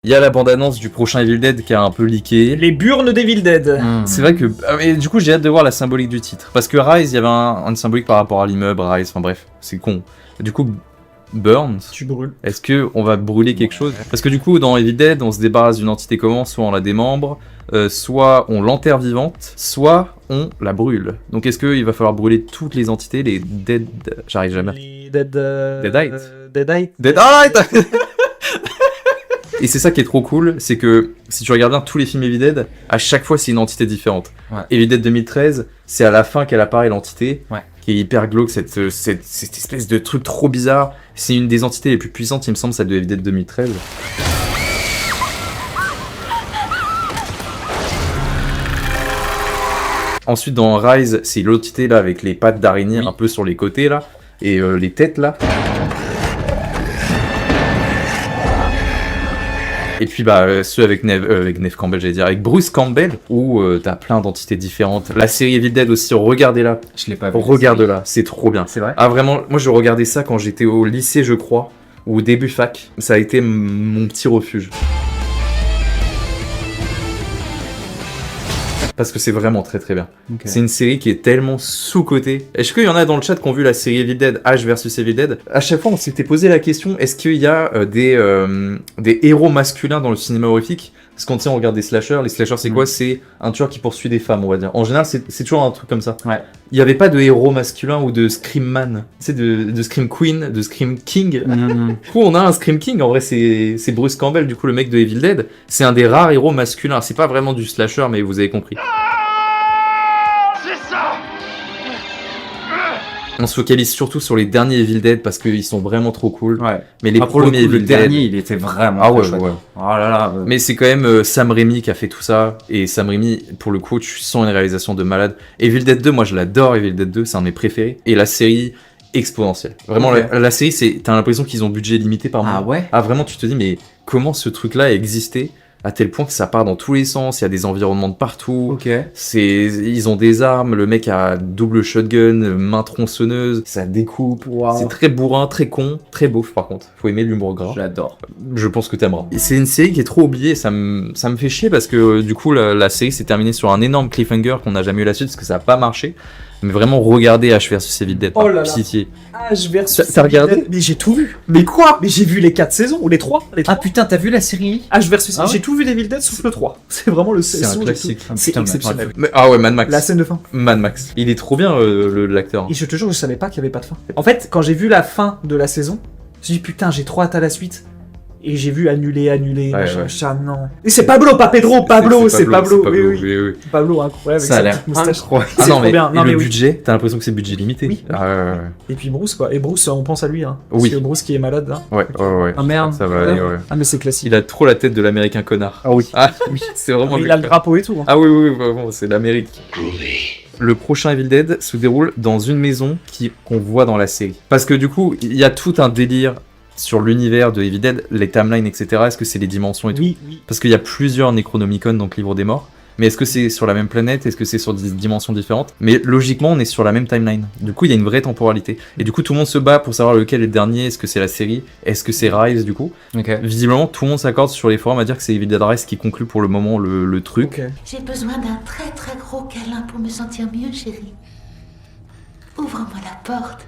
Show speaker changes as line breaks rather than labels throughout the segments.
Il y a la bande-annonce du prochain Evil Dead qui a un peu leaké.
Les burnes d'Evil Dead.
C'est vrai que... mais du coup, j'ai hâte de voir la symbolique du titre. Parce que Rise, il y avait un symbolique par rapport à l'immeuble, Rise, enfin bref, c'est con. Du coup, Burns,
Tu brûles.
est-ce qu'on va brûler quelque chose? Parce que du coup, dans Evil Dead, on se débarrasse d'une entité comment? Soit on la démembre, soit on l'enterre vivante, soit on la brûle. Donc est-ce qu'il va falloir brûler toutes les entités, les Dead... J'arrive jamais.
Les Dead...
Deadite.
Deadite.
Deadite. Et c'est ça qui est trop cool, c'est que si tu regardes bien tous les films Evil Dead, à chaque fois c'est une entité différente.
Ouais.
Evil Dead 2013, c'est à la fin qu'elle apparaît l'entité,
Ouais.
qui est hyper glauque, cette espèce de truc trop bizarre. C'est une des entités les plus puissantes, il me semble, celle de Evil Dead 2013. Ensuite dans Rise, c'est l'entité là avec les pattes d'araignée un peu sur les côtés là, et les têtes là. Et puis ceux avec Neve Campbell, j'allais dire, avec Bruce Campbell, où t'as plein d'entités différentes. La série Evil Dead aussi, regardez-la.
Je l'ai pas vu.
Regarde-la, c'est trop bien.
C'est vrai.
Ah vraiment, moi je regardais ça quand j'étais au lycée, je crois, ou au début fac. Ça a été mon petit refuge. Parce que c'est vraiment très très bien.
Okay.
C'est une série qui est tellement sous-cotée. Est-ce qu'il y en a dans le chat qui ont vu la série Evil Dead, Ash vs Evil Dead? À chaque fois, on s'était posé la question, est-ce qu'il y a des héros masculins dans le cinéma horrifique? Parce qu'on on regarde des slashers. Les slashers, c'est quoi? C'est un tueur qui poursuit des femmes, on va dire. En général, c'est toujours un truc comme ça.
Ouais.
Il n'y avait pas de héros masculin ou de Scream Man. Tu sais, de Scream Queen, de Scream King. Du coup, on a un Scream King. En vrai, c'est Bruce Campbell, du coup, le mec de Evil Dead. C'est un des rares héros masculins. C'est pas vraiment du slasher, mais vous avez compris. On se focalise surtout sur les derniers Evil Dead parce qu'ils sont vraiment trop cool.
Ouais.
Mais les
pour le coup,
premiers
le
Evil
dernier,
Dead...
il était vraiment
Ah ouais,
chouette.
ouais.
Oh là là.
Mais c'est quand même Sam Raimi qui a fait tout ça. Et Sam Raimi, pour le coup, tu sens une réalisation de malade. Evil Dead 2, moi je l'adore. Evil Dead 2, c'est un de mes préférés. Et la série, exponentielle. Vraiment,
Okay.
la série, t'as l'impression qu'ils ont budget limité par mois.
Ah ouais.
Ah vraiment, tu te dis, mais comment ce truc-là a existé à tel point que ça part dans tous les sens, il y a des environnements de partout.
Ok.
Ils ont des armes, le mec a double shotgun, main tronçonneuse, ça découpe.
Wow.
C'est très bourrin, très con, très beauf par contre. Faut aimer l'humour gras.
J'adore.
Je pense que t'aimeras. Et c'est une série qui est trop oubliée, ça me fait chier parce que du coup la série s'est terminée sur un énorme cliffhanger qu'on n'a jamais eu la suite parce que ça a pas marché. Mais vraiment, regardez Ash vs Evil Dead,
Oh
par
là là.
pitié.
Ash versus
T'as regardé?
Evil Dead. Mais j'ai tout vu.
Mais quoi?
Mais j'ai vu les 4 saisons, ou les 3.
Ah putain, t'as vu la série?
Ash versus...
Ah ouais.
J'ai tout vu d'Evil Dead sauf le 3. C'est vraiment le
C'est un
saison, j'ai
classique.
tout-
Ah,
C'est
putain, mais
exceptionnel.
Ah ouais, Mad Max.
La scène de fin.
Mad Max. Il est trop bien, l'acteur.
Et je te jure, je savais pas qu'il y avait pas de fin. En fait, quand j'ai vu la fin de la saison, je me suis dit putain, j'ai trop hâte à la suite. Et j'ai vu annuler,
Ouais,
machin,
ouais.
machin, non. Et c'est Pablo, pas Pedro, Pablo, c'est Pablo. Oui, oui.
oui.
Pablo, incroyable.
Ça a
avec
l'air
sa petite moustache.
incroyable.
Ah
C'est
non,
trop
mais
bien. Non,
et
mais
le
oui.
budget, t'as l'impression que c'est budget limité.
Oui.
Ah ouais,
Et puis Bruce, quoi. Et Bruce, on pense à lui, hein.
Oui.
Parce que Bruce qui est malade, là.
ouais. Ouais.
Ah merde.
Ça va aller, ouais.
Ah, mais c'est classique.
Il a trop la tête de l'américain connard.
Ah oui.
Ah oui, c'est vraiment
Il a le drapeau et tout. Hein.
Ah oui, vraiment, c'est l'Amérique. Le prochain Evil Dead se déroule dans une maison qu'on voit dans la série. Parce que du coup, il y a tout un délire sur l'univers de Evil Dead, les timelines, etc. Est-ce que c'est les dimensions et tout?
Oui, oui.
Parce qu'il y a plusieurs Necronomicon, donc livre des morts. Mais est-ce que c'est sur la même planète? Est-ce que c'est sur des dimensions différentes? Mais logiquement, on est sur la même timeline. Du coup, il y a une vraie temporalité. Et du coup, tout le monde se bat pour savoir lequel est le dernier. Est-ce que c'est la série? Est-ce que c'est Rise, du coup?
Ok.
Visiblement, tout le monde s'accorde sur les forums à dire que c'est Evil Dead Rise qui conclut pour le moment le truc.
Ok.
J'ai besoin d'un très très gros câlin pour me sentir mieux, chérie. Ouvre-moi la porte.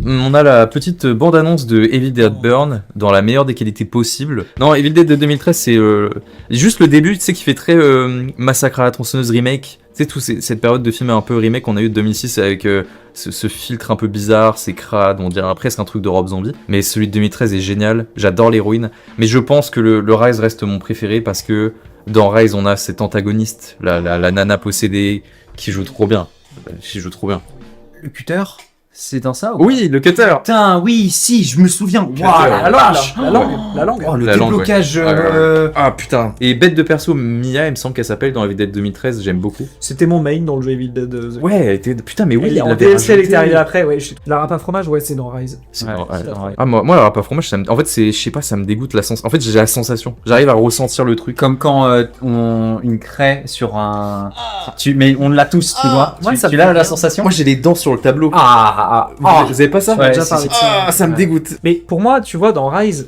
On a la petite bande-annonce de Evil Dead Burn dans la meilleure des qualités possibles. Non, Evil Dead de 2013, c'est juste le début, tu sais, qui fait très Massacre à la tronçonneuse remake. Tu sais, cette période de films un peu remake qu'on a eu de 2006 avec ce filtre un peu bizarre, c'est crade, on dirait presque un truc de Rob Zombie. Mais celui de 2013 est génial, j'adore l'héroïne. Mais je pense que le Rise reste mon préféré parce que dans Rise, on a cet antagoniste, la nana possédée, qui joue trop bien.
Le cutter, c'est dans ça ou
Oui, le cutter.
Putain, oui, si, je me souviens. Waouh,
La langue, la langue, la langue.
Oh, le
La langue,
déblocage.
Ah putain. Et bête de perso, Mia, il me semble qu'elle s'appelle dans Evil Dead 2013, j'aime beaucoup.
C'était mon main dans le jeu Evil Dead.
Ouais, elle était... Putain, mais oui,
Elle est en
l'avait
DLC, elle
rajouté.
était arrivée après, ouais. La râpe à fromage, ouais, c'est dans Rise.
C'est
Ouais,
vrai, ouais.
c'est vrai.
Ah, moi, la râpe à fromage, en fait, c'est, je sais pas, ça me dégoûte la sensation. En fait, j'ai la sensation. J'arrive à ressentir le truc.
Comme quand une craie sur un. Mais on l'a tous, tu vois.
ouais, ça
tu
me
l'as
fait
la
bien.
sensation?
Moi, j'ai les dents sur le tableau.
Ah,
Vous avez pas ça?
Ouais,
déjà
si,
parlé
si.
de ça.
Ah, ça me dégoûte.
Mais pour moi, tu vois, dans Rise,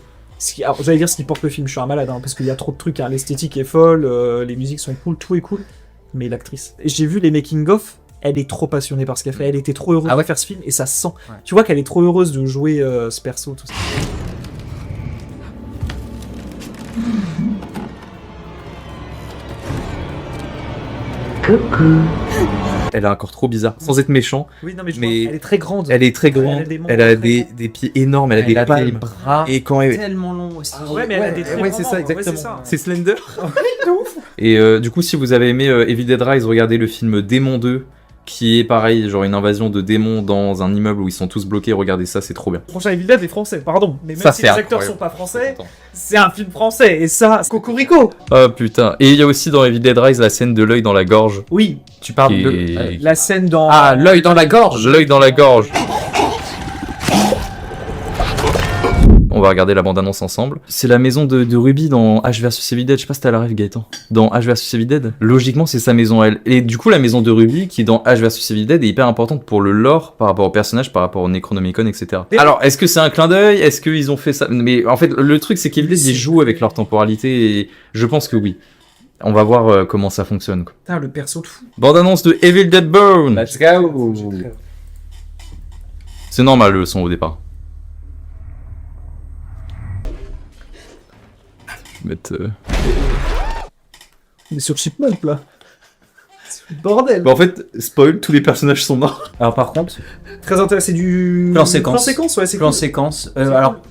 Alors, j'allais dire ce qui porte le film, je suis un malade, hein, parce qu'il y a trop de trucs, hein. L'esthétique est folle, les musiques sont cool, tout est cool, mais l'actrice. J'ai vu les making-of, elle est trop passionnée par ce qu'elle fait, elle était trop heureuse de faire ce film, et ça se sent.
Ouais.
Tu vois qu'elle est trop heureuse de jouer ce perso, tout ça.
Elle a un corps trop bizarre, sans être méchant.
Oui, non, mais,
Mais
elle est très grande.
Elle est très grande, elle a des pieds énormes, elle a des
des
palmes.
bras
Et quand elle...
tellement longs aussi.
Ah ouais, mais elle a des traits
ouais, c'est ça,
vraiment, ouais,
exactement.
c'est ça.
C'est Slender. Et du coup, si vous avez aimé Evil Dead Rise, regardez le film Démon 2, qui est pareil, genre une invasion de démons dans un immeuble où ils sont tous bloqués. Regardez ça, c'est trop bien.
Le prochain Evil Dead est français, pardon. Mais même
Ça,
si
c'est
les acteurs
incroyable.
sont pas français, c'est un film français, et ça, Cocorico.
Ah putain. Et il y a aussi dans Evil Dead Rise la scène de l'œil dans la gorge.
Oui,
Tu parles
Qui
de...
est-
la scène dans...
Ah, l'œil dans la gorge.
L'œil dans la gorge. On va regarder la bande-annonce ensemble. C'est la maison de Ruby dans H vs Evil Dead. Je sais pas si t'as la rêve, Gaëtan. Dans H vs Evil Dead, logiquement, c'est sa maison à elle. Et du coup, la maison de Ruby, qui est dans H vs Evil Dead, est hyper importante pour le lore, par rapport au personnage, par rapport au Necronomicon, etc. Alors, est-ce que c'est un clin d'œil? Est-ce qu'ils ont fait ça? Mais en fait, le truc, c'est qu'Evil Dead, ils jouent avec leur temporalité, et je pense que oui. On va voir comment ça fonctionne, quoi.
Putain, le perso de fou.
Bande-annonce de Evil Dead Burn.
Let's go.
C'est normal, le son au départ. Je vais mettre...
On est sur Chipmunk, là. C'est le bordel.
Bah en fait, spoil, tous les personnages sont morts.
Alors par contre,
Très intéressant, c'est du...
Plan séquence.
Plan séquence, ouais, c'est
plan
cool.
séquence.
C'est
Alors
cool.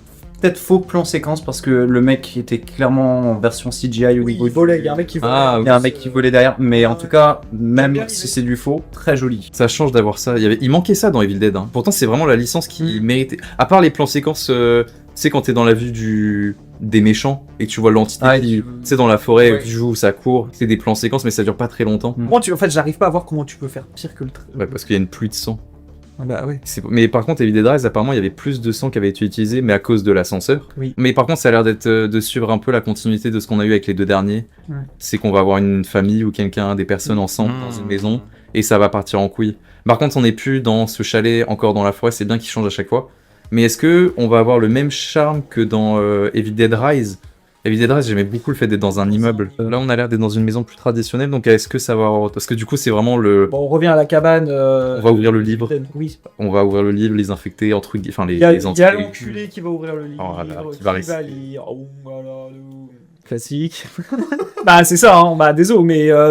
peut-être faux plan séquence parce que le mec était clairement en version CGI au
Oui,
niveau
il volait, il y a un mec qui volait.
Ah,
Il y a un mec qui volait derrière, mais en
Ouais.
tout cas, même
bien
si
l'idée.
c'est du faux, très joli.
Ça change d'avoir ça. Il manquait ça dans Evil Dead. Hein. Pourtant, c'est vraiment la licence qui méritait. À part les plans séquences, tu sais, quand t'es dans la vue des méchants et que tu vois l'entité
Ah,
qui,
tu-
tu sais, dans la forêt,
Ouais.
qui joue, ça court. C'est des plans séquences, mais ça dure pas très longtemps.
Mm.
Moi, en fait, j'arrive pas à voir comment tu peux faire pire que le...
Ouais, parce qu'il y a une pluie de sang.
Bah ouais.
Mais par contre, Evil Dead Rise, apparemment, il y avait plus de sang qui avait été utilisé, mais à cause de l'ascenseur.
Oui.
Mais par contre, ça a l'air d'être de suivre un peu la continuité de ce qu'on a eu avec les deux derniers.
Ouais.
C'est qu'on va avoir une famille ou quelqu'un, des personnes ensemble dans une maison, et ça va partir en couille. Par contre, on n'est plus dans ce chalet, encore dans la forêt. C'est bien qu'il change à chaque fois. Mais est-ce que on va avoir le même charme que dans Evil Dead Rise? Evil Dead Rise, j'aimais beaucoup le fait d'être dans un immeuble. Là, on a l'air d'être dans une maison plus traditionnelle, donc est-ce que ça va... Parce que du coup, c'est vraiment le...
Bon, on revient à la cabane.
On va ouvrir le livre.
Oui.
On va ouvrir le livre, les infecter, entre guillemets, enfin les
Il y a
entités.
l'enculé qui va ouvrir le livre.
Oh là là,
qui
qui va
va
réussir.
lire. Oh, voilà, classique. Bah, c'est ça, hein. Bah, désolé,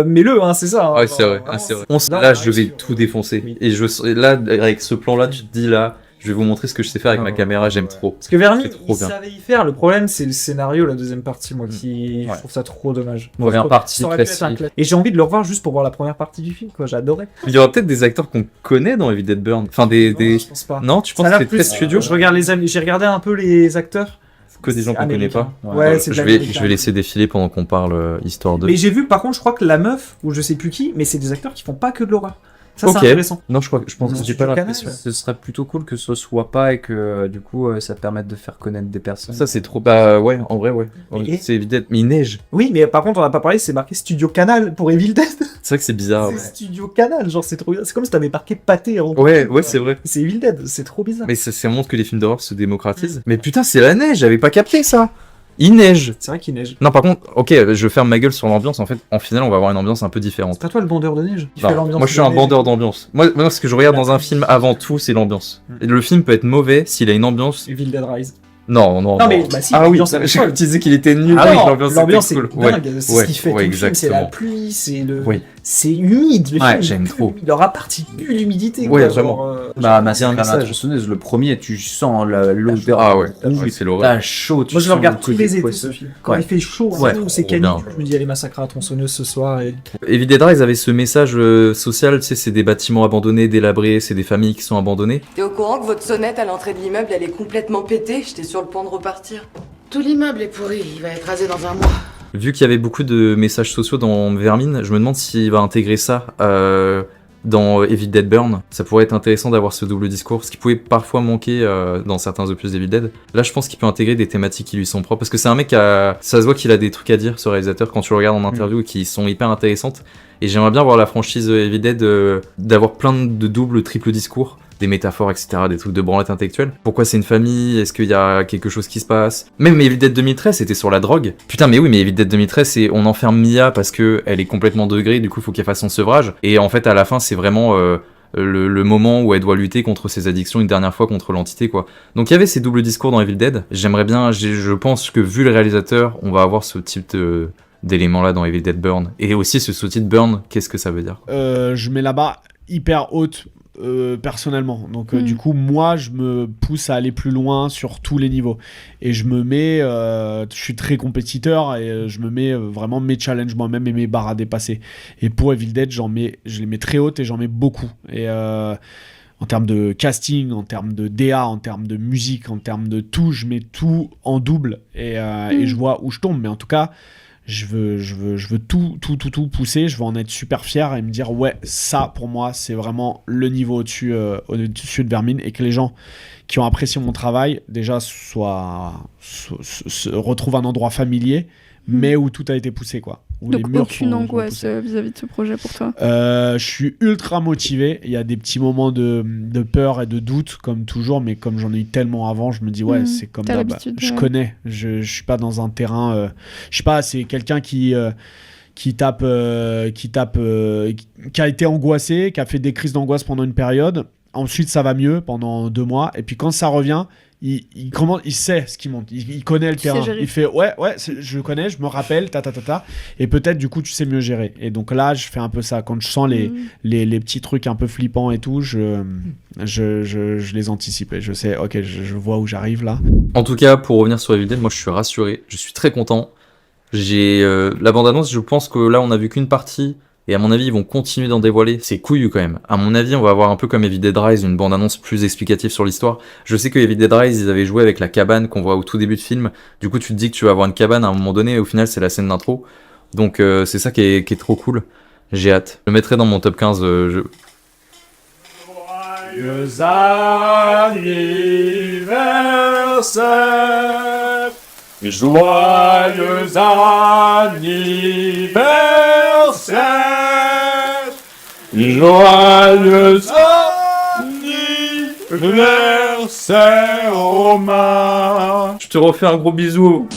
mais le, hein, c'est ça. Hein.
Ouais, c'est vrai,
Vraiment,
c'est vrai.
Non,
Là,
bah,
je vais
sûr.
tout défoncer.
Oui.
Et là, avec ce plan-là, tu te dis là, je vais vous montrer ce que je sais faire avec ma
Ouais,
caméra, j'aime
ouais.
trop.
Parce que Vermin,
C'est trop
il
bien.
savait y faire. Le problème, c'est le scénario, la deuxième partie, moi, qui.
Ouais.
Je trouve ça trop dommage.
Première partie
Ça aurait pu être
classique.
un classique. Et j'ai envie de le revoir juste pour voir la première partie du film, quoi. J'adorais.
Il y aura peut-être des acteurs qu'on connaît dans Evil Dead Burn. Enfin,
Non, je pense pas.
Non, tu
Ça
penses
a
que
l'air
c'est
plus.
très studio
Je regarde j'ai regardé un peu les acteurs.
que des gens qu'on connaît
Américain.
pas.
Ouais, c'est de
je vais
l'américain.
laisser défiler pendant qu'on parle histoire de.
Mais j'ai vu, par contre, je crois que la meuf, ou je sais plus qui, mais c'est des acteurs qui font pas que de l'horreur. Ça,
Ok.
c'est intéressant.
Non, je pense
Non,
j'ai pas
Studio
l'impression.
Canal.
Ce serait plutôt cool que ce soit pas et que du coup ça permette de faire connaître des personnes.
Ça, c'est trop. Bah ouais, en vrai, ouais.
Et-
C'est évident. Mais il neige.
Oui, mais par contre, on n'a pas parlé, c'est marqué Studio Canal pour Evil Dead.
C'est vrai que c'est bizarre.
C'est Studio Canal, genre c'est trop bizarre. C'est comme si t'avais marqué pâté en
Ouais, ouais, c'est vrai.
C'est Evil Dead, c'est trop bizarre.
Mais ça montre que les films d'horreur se démocratisent. Mais putain, c'est la neige, j'avais pas capté ça. Il neige.
C'est vrai qu'il neige.
Non, par contre, ok, je ferme ma gueule sur l'ambiance. En fait, en finale, on va avoir une ambiance un peu différente.
C'est pas toi le bandeur de neige qui
Non,
fait l'ambiance
moi, je suis
de
un
neige.
bandeur d'ambiance. Moi, ce que je regarde dans un film avant tout, c'est l'ambiance. Et le film peut être mauvais s'il a une ambiance.
Evil Dead Rise.
Non, non,
Non, mais bah si,
Ah oui,
l'ambiance, elle est
j'ai
folle.
disais qu'il était nul.
Ah
mais
non,
l'ambiance
l'ambiance
était
c'est
cool.
dingue, c'est
ouais,
ce qui fait
ouais,
tout le film, c'est la
exactement.
pluie, c'est le...
Oui.
C'est humide, le
Ouais,
film.
j'aime trop.
Il aura particule l'humidité.
Ouais,
quoi,
vraiment.
genre,
Bah,
C'est un
Massacre à la
message.
tronçonneuse, le premier, tu sens l'odeur.
Ah ouais,
rouge,
ouais, c'est l'horreur.
T'as chaud, tu
Moi, je le
sens
regarde
le
tous
côté
les étés,
poisseux.
ce film. Quand
Ouais.
il fait chaud,
Ouais,
où c'est
trop
canicule,
bien.
je me dis, allez, massacrer à la tronçonneuse ce soir. Et...
Evil Dead Rise avait ce message social, tu sais, c'est des bâtiments abandonnés, délabrés, c'est des familles qui sont abandonnées.
T'es au courant que votre sonnette à l'entrée de l'immeuble, elle est complètement pétée? J'étais sur le point de repartir.
Tout l'immeuble est pourri, il va être rasé dans un mois.
Vu qu'il y avait beaucoup de messages sociaux dans Vermine, je me demande s'il va intégrer ça dans Evil Dead Burn. Ça pourrait être intéressant d'avoir ce double discours, ce qui pouvait parfois manquer dans certains opus d'Evil Dead. Là, je pense qu'il peut intégrer des thématiques qui lui sont propres, parce que c'est un mec ça se voit qu'il a des trucs à dire, ce réalisateur, quand tu le regardes en interview, qui sont hyper intéressantes. Et j'aimerais bien voir la franchise Evil Dead d'avoir plein de doubles, triples discours. des métaphores, etc., des trucs de branlette intellectuelle. Pourquoi c'est une famille? Est-ce qu'il y a quelque chose qui se passe? Même Evil Dead 2013, c'était sur la drogue. Putain, mais oui, mais Evil Dead 2013, c'est on enferme Mia parce que elle est complètement degrée, du coup, il faut qu'elle fasse son sevrage. Et en fait, à la fin, c'est vraiment le moment où elle doit lutter contre ses addictions une dernière fois contre l'entité, quoi. Donc il y avait ces doubles discours dans Evil Dead. J'aimerais bien, je pense que vu le réalisateur, on va avoir ce type d'éléments là dans Evil Dead Burn. Et aussi ce sous-titre Burn, qu'est-ce que ça veut dire?
Je mets la barre hyper haute personnellement. Donc du coup, moi, je me pousse à aller plus loin sur tous les niveaux. Et je me mets... je suis très compétiteur et je me mets vraiment mes challenges moi-même et mes barres à dépasser. Et pour Evil Dead, je les mets très hautes et j'en mets beaucoup. Et en termes de casting, en termes de DA, en termes de musique, en termes de tout, je mets tout en double et je vois où je tombe. Mais en tout cas... Je veux tout pousser, je veux en être super fier et me dire ouais, ça pour moi c'est vraiment le niveau au-dessus de Vermine, et que les gens qui ont apprécié mon travail déjà se retrouvent un endroit familier, mais où tout a été poussé, quoi. Où
donc
les murs
aucune
sont
angoisse vis-à-vis de ce projet pour toi?
Je suis ultra motivé. Il y a des petits moments de peur et de doute comme toujours, mais comme j'en ai eu tellement avant, je me dis ouais, c'est comme d'hab. Je connais. Je suis pas dans un terrain. Je sais pas. C'est quelqu'un qui a été angoissé, qui a fait des crises d'angoisse pendant une période. Ensuite, ça va mieux pendant 2 mois, et puis quand ça revient, il sait ce qui monte, il connaît le terrain, il fait ouais je connais, je me rappelle et peut-être du coup tu sais mieux gérer. Et donc là je fais un peu ça quand je sens les petits trucs un peu flippants et tout, je les anticipe et je sais ok, je vois où j'arrive là.
En tout cas, pour revenir sur Evil Dead, moi je suis rassuré, je suis très content. J'ai la bande-annonce, je pense que là on a vu qu'une partie. Et à mon avis, ils vont continuer d'en dévoiler. C'est couillu quand même. À mon avis, on va avoir un peu comme Evil Dead Rise, une bande-annonce plus explicative sur l'histoire. Je sais que Evil Dead Rise, ils avaient joué avec la cabane qu'on voit au tout début de film. Du coup, tu te dis que tu vas avoir une cabane à un moment donné, et au final, c'est la scène d'intro. Donc, c'est ça qui est trop cool. J'ai hâte. Je le mettrai dans mon top 15. Joyeux anniversaire! Joyeux anniversaire! Joyeux anniversaire, Romain! Je te refais un gros bisou.